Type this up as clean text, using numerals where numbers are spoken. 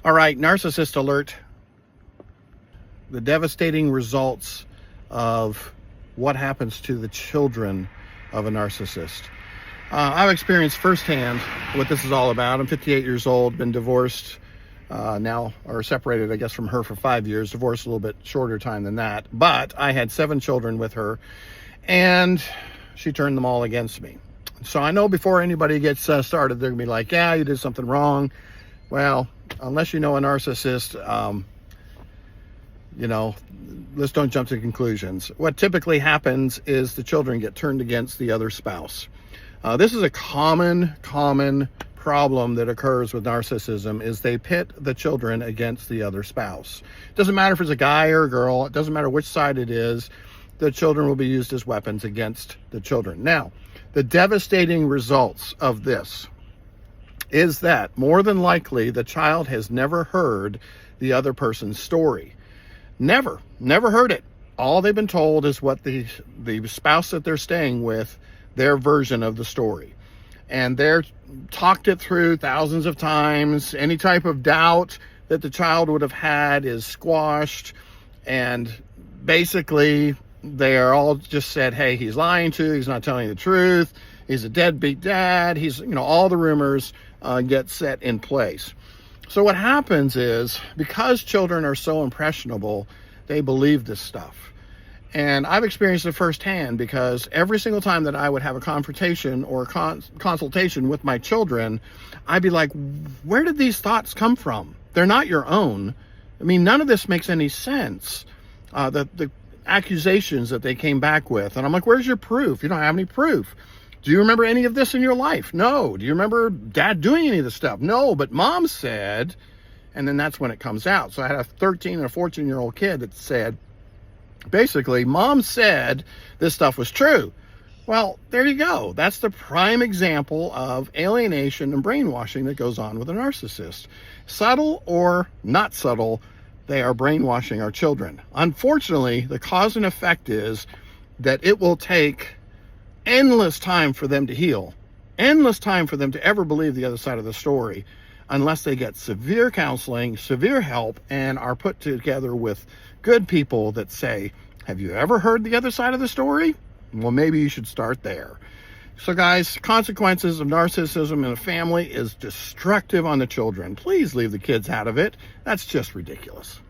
All right, narcissist alert. The devastating results of what happens to the children of a narcissist. I've experienced firsthand what this is all about. I'm 58 years old, been divorced now, or separated, I guess, from her for 5 years, divorced a little bit shorter time than that. But I had 7 children with her, and she turned them all against me. So I know before anybody gets started, they're gonna be like, yeah, you did something wrong. Well, unless you know a narcissist, let's don't jump to conclusions. What typically happens is the children get turned against the other spouse. This is a common problem that occurs with narcissism, is they pit the children against the other spouse. It doesn't matter if it's a guy or a girl, it doesn't matter which side it is, the children will be used as weapons against the children. Now, the devastating results of this is that more than likely the child has never heard the other person's story. Never heard it. All they've been told is what the spouse that they're staying with, their version of the story. And they're talked it through thousands of times. Any type of doubt that the child would have had is squashed. And basically, they are all just said, hey, he's lying to you, he's not telling you the truth, he's a deadbeat dad, he's, all the rumors get set in place. So what happens is, because children are so impressionable, they believe this stuff. And I've experienced it firsthand, because every single time that I would have a confrontation or a consultation with my children, I'd be like, where did these thoughts come from? They're not your own. I mean, none of this makes any sense. The accusations that they came back with. And I'm like, where's your proof? You don't have any proof. Do you remember any of this in your life? No. Do you remember dad doing any of this stuff? No, but mom said, and then that's when it comes out. So I had a 13 and a 14-year-old kid that said, basically, mom said this stuff was true. Well, there you go. That's the prime example of alienation and brainwashing that goes on with a narcissist. Subtle or not subtle, they are brainwashing our children. Unfortunately, the cause and effect is that it will take endless time for them to heal, endless time for them to ever believe the other side of the story, unless they get severe counseling, severe help, and are put together with good people that say, have you ever heard the other side of the story? Well, maybe you should start there. So guys, consequences of narcissism in a family is destructive on the children. Please leave the kids out of it. That's just ridiculous.